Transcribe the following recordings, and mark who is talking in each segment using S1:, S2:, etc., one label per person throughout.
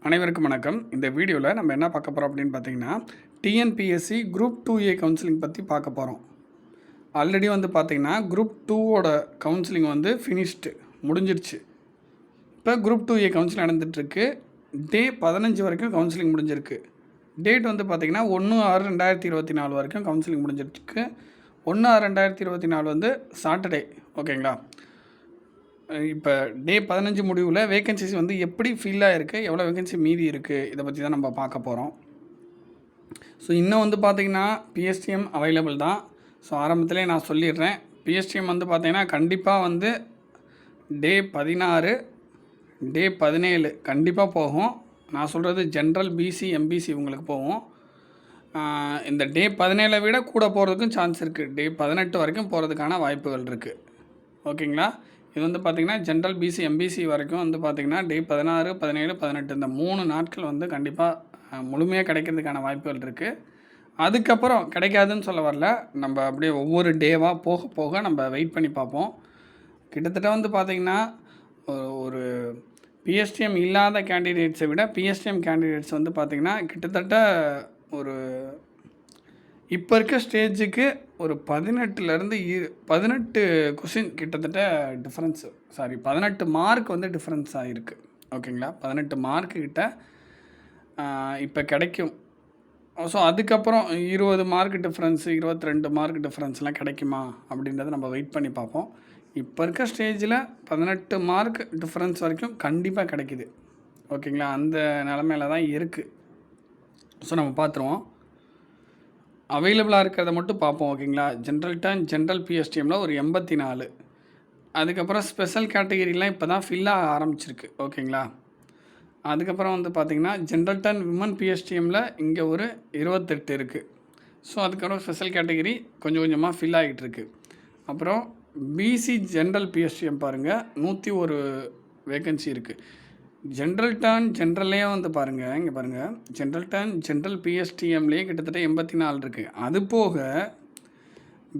S1: அனைவருக்கும் வணக்கம். இந்த வீடியோவில் நம்ம என்ன பார்க்க போகிறோம் அப்படின்னு பார்த்தீங்கன்னா, டிஎன்பிஎஸ்சி குரூப் 2A கவுன்சிலிங் பற்றி பார்க்க போகிறோம். ஆல்ரெடி பார்த்தீங்கன்னா குரூப் 2ஓட கவுன்சிலிங் முடிஞ்சிருச்சு. இப்போ குரூப் 2A கவுன்சிலிங் நடந்துகிட்ருக்கு. டே 15 வரைக்கும் கவுன்சிலிங் முடிஞ்சிருக்கு. டேட் பார்த்தீங்கன்னா 1/6/2024 வரைக்கும் கவுன்சிலிங் முடிஞ்சிருக்கு. 1/6/2024 சாட்டர்டே. ஓகேங்களா? இப்போ டே 15 முடிவில் வேகன்சிஸ் எப்படி ஃபில்லாக இருக்குது, எவ்வளோ வேகன்சி மீதி இருக்குது, இதை பற்றி தான் நம்ம பார்க்க போகிறோம். ஸோ இன்னும் பார்த்திங்கன்னா பிஎஸ்டிஎம் அவைலபிள் தான். ஸோ ஆரம்பத்திலே நான் சொல்லிடுறேன், பிஎஸ்டிஎம் பார்த்திங்கன்னா கண்டிப்பாக டே 16 டே 17 கண்டிப்பாக போகும். நான் சொல்கிறது ஜென்ரல் பிசி எம்பிசி உங்களுக்கு போகும். இந்த டே 17 விட கூட போகிறதுக்கும் சான்ஸ் இருக்குது. டே 18 வரைக்கும் போகிறதுக்கான வாய்ப்புகள் இருக்குது. ஓகேங்களா? இது பார்த்திங்கன்னா ஜென்ரல் பிசி எம்பிசி வரைக்கும் பார்த்திங்கன்னா டே 16 17 18 இந்த 3 நாட்கள் கண்டிப்பாக முழுமையாக கிடைக்கிறதுக்கான வாய்ப்புகள் இருக்குது. அதுக்கப்புறம் கிடைக்காதுன்னு சொல்ல வரல, நம்ம அப்படியே ஒவ்வொரு டேவாக போக போக நம்ம வெயிட் பண்ணி பார்ப்போம். கிட்டத்தட்ட பார்த்திங்கன்னா ஒரு பிஎஸ்டிஎம் இல்லாத கேண்டிடேட்ஸை விட பிஎஸ்டிஎம் கேண்டிடேட்ஸ் பார்த்திங்கன்னா கிட்டத்தட்ட ஒரு இப்போ இருக்க ஸ்டேஜுக்கு ஒரு 18 கொஷின் கிட்டத்தட்ட டிஃப்ரென்ஸு 18 மார்க் டிஃப்ரென்ஸ் ஆகிருக்கு. ஓகேங்களா? 18 மார்க்கு கிட்ட இப்போ கிடைக்கும். ஸோ அதுக்கப்புறம் 20 மார்க் டிஃப்ரென்ஸு 22 மார்க் டிஃப்ரென்ஸ்லாம் கிடைக்குமா அப்படின்றத நம்ம வெயிட் பண்ணி பார்ப்போம். இப்போ இருக்க ஸ்டேஜில் 18 மார்க் டிஃப்ரென்ஸ் வரைக்கும் கண்டிப்பாக கிடைக்கிது. ஓகேங்களா? அந்த நிலமையில தான் இருக்குது. ஸோ நம்ம பார்த்துருவோம். அவைலபிளாக இருக்கிறத மட்டும் பார்ப்போம். ஓகேங்களா? ஜென்ரல் பிஎஸ்டிஎம்மில் ஒரு 84. அதுக்கப்புறம் ஸ்பெஷல் கேட்டகிரிலாம் இப்போ தான் ஃபில்லாக ஆரம்பிச்சிருக்கு. ஓகேங்களா? அதுக்கப்புறம் பார்த்திங்கன்னா ஜென்ரல் டர்ன் விமன் பிஎஸ்டிஎம்மில் இங்கே ஒரு 28 இருக்குது. ஸோ அதுக்கப்புறம் ஸ்பெஷல் கேட்டகிரி கொஞ்சம் கொஞ்சமாக ஃபில் ஆகிட்டு இருக்குது. அப்புறம் பிசி ஜென்ரல் பிஎஸ்டிஎம் பாருங்கள், 101 வேக்கன்சி இருக்குது. ஜென்ரல் டர்ன் ஜென்ரல்லே பாருங்கள், இங்கே பாருங்கள், ஜென்ரல் டர்ன் ஜென்ரல் பிஎஸ்டிஎம்லேயே கிட்டத்தட்ட 84 இருக்குது. அது போக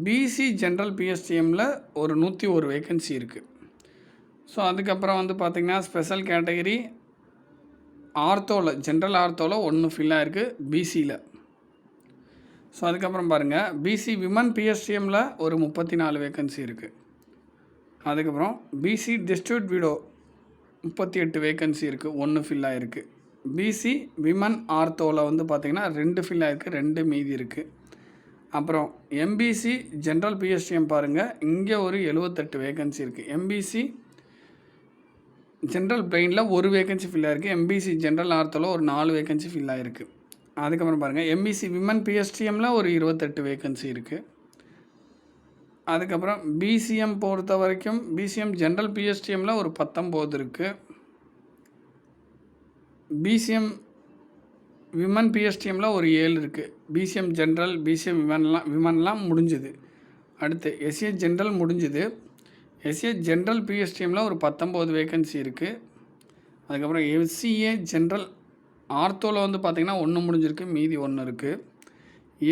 S1: பிசி ஜென்ரல் பிஎஸ்டிஎம்மில் ஒரு 101 வேக்கன்சி இருக்குது. ஸோ அதுக்கப்புறம் பார்த்திங்கன்னா ஸ்பெஷல் கேட்டகிரி ஆர்த்தோவில் ஜென்ரல் ஆர்த்தோவில் 1 ஃபில்லாக இருக்குது பிசியில். ஸோ அதுக்கப்புறம் பாருங்கள் பிசி விமன் பிஎஸ்டிஎம்மில் ஒரு 34 வேக்கன்சி இருக்குது. அதுக்கப்புறம் பிசி டிஸ்ட்ரிபியூட் விடோ 38 வேக்கன்சி இருக்குது, 1 ஃபில்லாக இருக்குது. பிசி விமன் ஆர்த்தோவில் பார்த்திங்கன்னா 2 ஃபில்லாக இருக்குது, 2 மீதி இருக்குது. அப்புறம் எம்பிசி ஜென்ரல் பிஎஸ்டிஎம் பாருங்கள், இங்கே ஒரு 78 வேக்கன்சி இருக்குது. எம்பிசி ஜென்ரல் பிரெயினில் 1 வேக்கன்சி ஃபில்லாக இருக்குது. எம்பிசி ஜென்ரல் ஆர்த்தோவில் ஒரு 4 வேக்கன்சி ஃபில்லாக இருக்குது. அதுக்கப்புறம் பாருங்கள் எம்பிசி விமன் பிஎஸ்டிஎம்மில் ஒரு 28 வேக்கன்சி இருக்குது. அதுக்கப்புறம் பிசிஎம் பொறுத்த வரைக்கும் பிசிஎம் ஜென்ரல் பிஎஸ்டிஎம்மில் ஒரு 19 இருக்குது. பிசிஎம் விமன் பிஎஸ்டிஎம்மில் ஒரு 7 இருக்குது. பிசிஎம் ஜென்ரல் பிசிஎம் விமன்லாம் முடிஞ்சுது. அடுத்து எஸ்ஏ ஜென்ரல் முடிஞ்சுது. எஸ்ஏ ஜென்ரல் பிஎஸ்டிஎம்மில் ஒரு 19 வேக்கன்சி இருக்குது. அதுக்கப்புறம் எஸ்சிஏ ஜென்ரல் ஆர்த்தோவில் பார்த்திங்கன்னா 1 முடிஞ்சிருக்கு, மீதி 1 இருக்குது.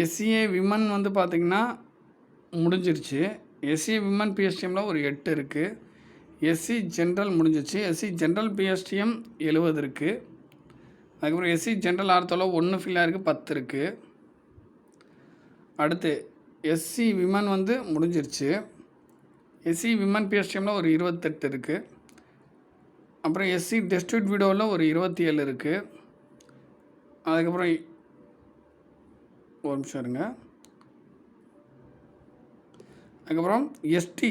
S1: எஸ்சிஏ விமன் பார்த்திங்கன்னா முடிஞ்சிருச்சு. எஸ்சி விமன் பிஎஸ்டிஎம்மில் ஒரு 8 இருக்குது. எஸ்சி ஜென்ரல் முடிஞ்சிச்சு. எஸ்சி ஜென்ரல் பிஎஸ்டிஎம் 70 இருக்குது. அதுக்கப்புறம் எஸ்சி ஜென்ரல் ஆர்த்தோவில் 1 ஃபில்லாக இருக்குது, 10 இருக்குது. அடுத்து எஸ்சி விமன் முடிஞ்சிருச்சு. எஸ்சி விமன் பிஎஸ்டிஎம்மில் ஒரு 28 இருக்குது. அப்புறம் எஸ்சி டிஸ்ட்ரிபியூட் விடோவில் ஒரு 27 இருக்குது. அதுக்கப்புறம் ஒரு நிமிஷம் இருங்க. அதுக்கப்புறம் எஸ்டி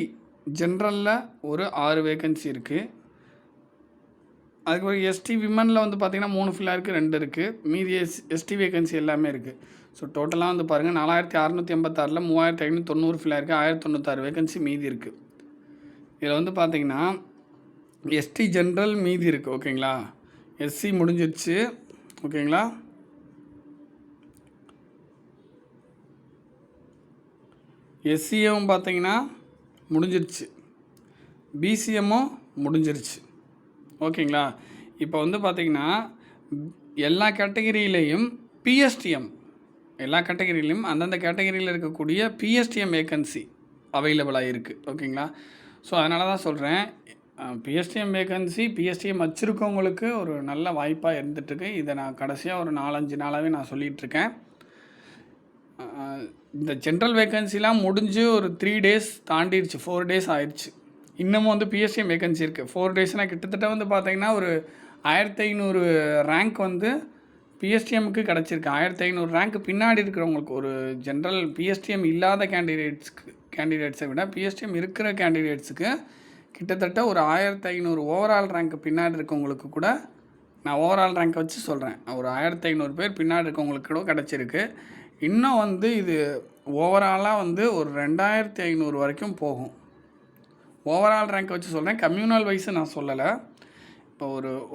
S1: ஜென்ரலில் ஒரு 6 வேக்கன்சி இருக்குது. அதுக்கப்புறம் எஸ்டி விமனில் பார்த்திங்கன்னா 3 ஃபில்லாக இருக்குது, 2 இருக்குது. மீதி எஸ்டி வேக்கன்சி எல்லாமே இருக்குது. ஸோ டோட்டலாக பாருங்கள் 4686 3590 ஃபில்லாக இருக்குது, 1096 வேக்கன்சி மீதி இருக்குது. இதில் பார்த்திங்கன்னா எஸ்டி ஜென்ரல் மீதி இருக்குது. ஓகேங்களா? எஸ்சி முடிஞ்சிருச்சு. ஓகேங்களா? எஸ்சிஎம் பார்த்திங்கன்னா முடிஞ்சிருச்சு. பிசிஎம்மும் முடிஞ்சிருச்சு. ஓகேங்களா? இப்போ பார்த்திங்கன்னா எல்லா கேட்டகிரியிலையும் பிஎஸ்டிஎம் எல்லா கேட்டகிரியிலையும் அந்தந்த கேட்டகிரியில் இருக்கக்கூடிய பிஎஸ்டிஎம் வேக்கன்சி அவைலபிளாக இருக்குது. ஓகேங்களா? ஸோ அதனால தான் சொல்கிறேன், பிஎஸ்டிஎம் வேகன்சி பிஎஸ்டிஎம் வச்சுருக்கவங்களுக்கு ஒரு நல்ல வாய்ப்பாக இருந்துகிட்ருக்கு. இதை நான் கடைசியாக ஒரு 4-5 நாளாகவே நான் சொல்லிகிட்ருக்கேன். இந்த ஜென்ரல் வேகன்சிலாம் முடிஞ்சு ஒரு 3 டேஸ் தாண்டிடுச்சு, 4 டேஸ் ஆயிடுச்சு. இன்னமும் வந்து பிஎஸ்டிஎம் வேகன்சி இருக்குது. 4 டேஸ்னால் கிட்டத்தட்ட வந்து பார்த்திங்கன்னா ஒரு 1500 ரேங்க் வந்து பிஎஸ்டிஎம்முக்கு கிடச்சிருக்கு. 1500 ரேங்க் பின்னாடி இருக்கிறவங்களுக்கு, ஒரு ஜென்ரல் பிஎஸ்டிஎம் இல்லாத கேண்டிடேட்ஸை விட பிஎஸ்டிஎம் இருக்கிற கேண்டிடேட்ஸுக்கு கிட்டத்தட்ட ஒரு 1500 ஓவரால் ரேங்க் பின்னாடி இருக்கவங்களுக்கு கூட, நான் ஓவரால் ரேங்க்கை வச்சு சொல்கிறேன், ஒரு 1500 பேர் பின்னாடி இருக்கவங்களுக்கு கூட கிடச்சிருக்கு. இன்னும் வந்து இது ஓவராலாக வந்து ஒரு 2500 வரைக்கும் போகும். ஓவரால் ரேங்க்கை வச்சு சொல்கிறேன், கம்யூனல் வைஸு நான் சொல்லலை. இப்போ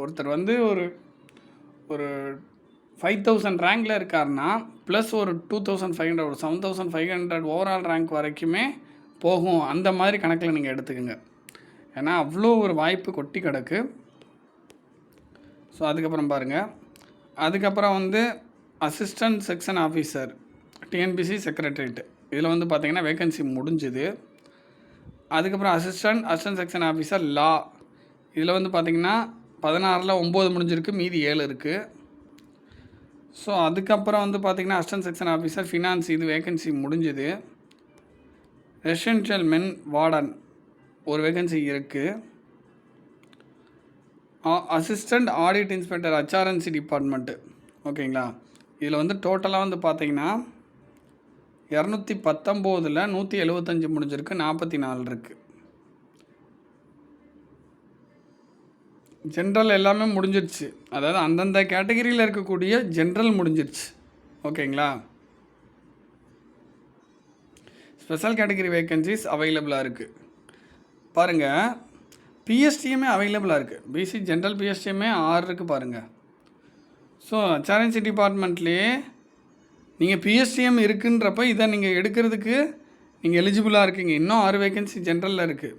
S1: ஒருத்தர் வந்து ஒரு 5000 ரேங்கில் இருக்காருன்னா ப்ளஸ் ஒரு 2500 ஒரு 7500 ஓவரால் ரேங்க் வரைக்குமே போகும். அந்த மாதிரி கணக்கில் நீங்கள் எடுத்துக்கோங்க. ஏன்னா அவ்வளோ ஒரு வாய்ப்பு கொட்டி கிடக்கு. ஸோ அதுக்கப்புறம் பாருங்கள், அதுக்கப்புறம் வந்து assistant section officer TNPSC secretariat, இதில் வந்து பார்த்திங்கன்னா வேகன்சி முடிஞ்சுது. அதுக்கப்புறம் அசிஸ்டன்ட் செக்ஷன் ஆஃபீஸர் லா, இதில் வந்து பார்த்திங்கன்னா 16ல் 9 முடிஞ்சிருக்கு, மீதி 7 இருக்குது. ஸோ அதுக்கப்புறம் வந்து பார்த்திங்கன்னா அசிஸ்டன்ட் செக்ஷன் ஆஃபீஸர் ஃபினான்ஸ், இது வேகன்சி முடிஞ்சுது. ரெசிடென்ஷியல் மென் வார்டன் ஒரு வேகன்சி இருக்குது. Assistant audit inspector HRNC department, ஓகேங்களா. இதில் வந்து டோட்டலாக வந்து பார்த்திங்கன்னா 219ல் 175 முடிஞ்சிருக்கு, 44 இருக்குது. ஜென்ரல் எல்லாமே முடிஞ்சிருச்சு, அதாவது அந்தந்த கேட்டகரியில் இருக்கக்கூடிய ஜென்ரல் முடிஞ்சிருச்சு, ஓகேங்களா. ஸ்பெஷல் கேட்டகரி வேகன்சிஸ் அவைலபிளாக இருக்குது. பாருங்கள், பிஎஸ்டிஎம்மே அவைலபிளாக இருக்குது. பிசி ஜென்ரல் பிஎஸ்டிஎம்மே 6 இருக்குது பாருங்கள். ஸோ HRNC டிபார்ட்மெண்ட்லேயே நீங்கள் பிஎஸ்டிஎம் இருக்குன்றப்ப இதை நீங்கள் எடுக்கிறதுக்கு நீங்கள் எலிஜிபிளாக இருக்கீங்க. இன்னும் 6 வேகன்சி ஜென்ரலில் இருக்குது,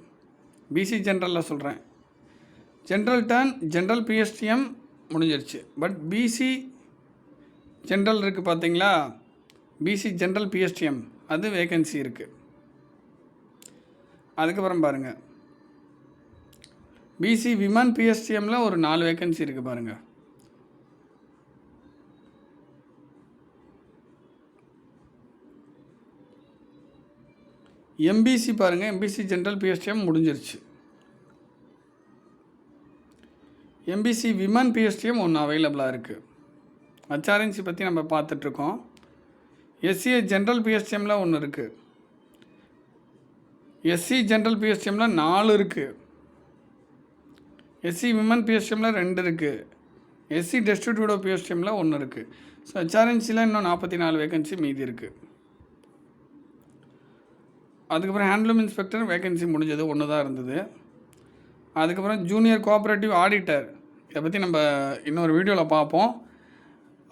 S1: பிசி ஜென்ரலில் சொல்கிறேன். ஜென்ரல் பிஎஸ்டிஎம் முடிஞ்சிருச்சு. பட் பிசி ஜென்ரல் இருக்குது பார்த்தீங்களா, பிசி ஜென்ரல் பிஎஸ்டிஎம் அது வேகன்சி இருக்குது. அதுக்கப்புறம் பாருங்கள், பிசி விமன் பிஎஸ்டிஎம்மில் ஒரு 4 வேகன்சி இருக்குது பாருங்கள். எம்பிசி பாருங்கள், எம்பிசி ஜென்ரல் பிஎஸ்டிஎம் முடிஞ்சிருச்சு. எம்பிசி விமன் பிஎஸ்டிஎம் ஒன்று அவைலபிளாக இருக்குது. HRNC பற்றி நம்ம பார்த்துட்ருக்கோம். எஸ்சிஏ ஜென்ரல் பிஎஸ்டிஎம்மில் ஒன்று இருக்குது. எஸ்சி ஜென்ரல் பிஎஸ்டிஎம்மில் 4 இருக்குது. எஸ்சி விமன் பிஎஸ்டிஎம்மில் 2 இருக்குது. எஸ்சி டெஸ்டிடியூட் பிஎஸ்டிஎம்மில் 1 இருக்குது. ஸோ HRNCயில் இன்னும் 44 வேகன்சி மீதி இருக்குது. அதுக்கப்புறம் ஹேண்ட்லூம் இன்ஸ்பெக்டர் வேகன்சி முடிஞ்சது, 1 தான் இருந்தது. அதுக்கப்புறம் ஜூனியர் கோஆப்ரேட்டிவ் ஆடிட்டர், இதை பற்றி நம்ம இன்னொரு வீடியோவில் பார்ப்போம்.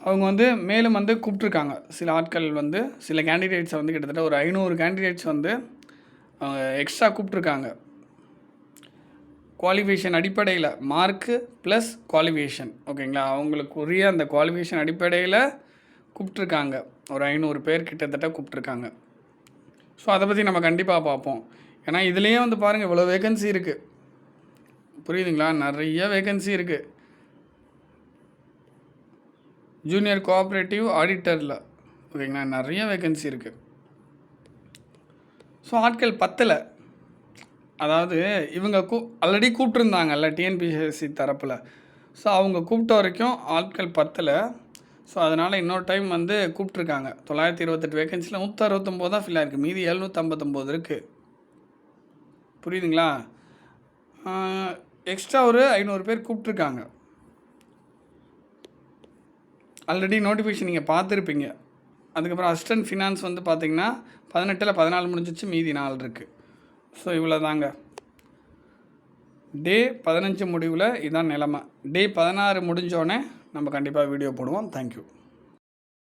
S1: அவங்க வந்து மேலும் வந்து கூப்பிட்ருக்காங்க சில ஆட்கள், வந்து சில கேண்டிடேட்ஸை வந்து கிட்டத்தட்ட ஒரு 500 கேண்டிடேட்ஸ் வந்து எக்ஸ்ட்ரா கூப்பிட்ருக்காங்க. குவாலிஃபிகேஷன் அடிப்படையில் மார்க்கு ப்ளஸ் குவாலிஃபிகேஷன், ஓகேங்களா. அவங்களுக்கு உரிய அந்த குவாலிஃபிகேஷன் அடிப்படையில் கூப்பிட்ருக்காங்க. ஒரு 500 பேர் கிட்டத்தட்ட கூப்பிட்ருக்காங்க. ஸோ அதை பற்றி நம்ம கண்டிப்பாக பார்ப்போம். ஏன்னா இதுலேயே வந்து பாருங்கள் இவ்வளோ வேகன்சி இருக்குது, புரியுதுங்களா. நிறைய வேகன்சி இருக்குது ஜூனியர் கோஆப்ரேட்டிவ் ஆடிட்டரில், ஓகேங்களா. நிறைய வேகன்சி இருக்குது. ஸோ ஆட்கள் பத்தலை, அதாவது இவங்க ஆல்ரெடி கூப்பிட்ருந்தாங்கல்ல டிஎன்பிஎஸ்சி தரப்பில். ஸோ அவங்க கூப்பிட்ட வரைக்கும் ஆட்கள் பத்தலை. ஸோ அதனால் இன்னொரு டைம் வந்து கூப்பிட்ருக்காங்க. 928 வேகன்சியில் 169 தான் ஃபில் ஆகிருக்கு, மீதி 759 இருக்குது, புரியுதுங்களா. எக்ஸ்ட்ரா ஒரு 500 பேர் கூப்பிட்ருக்காங்க. ஆல்ரெடி நோட்டிஃபிகேஷன் நீங்கள் பார்த்துருப்பீங்க. அதுக்கப்புறம் அசிஸ்டன்ட் ஃபினான்ஸ் வந்து பார்த்திங்கன்னா 18ல் 14 முடிஞ்சிச்சு, மீதி 4 இருக்குது. ஸோ இவ்வளோ தாங்க. டே 15 முடிவில் இதுதான் நிலமை. டே 16 முடிஞ்சோடனே நம்ம கண்டிப்பாக வீடியோ போடுவோம். தேங்க்யூ.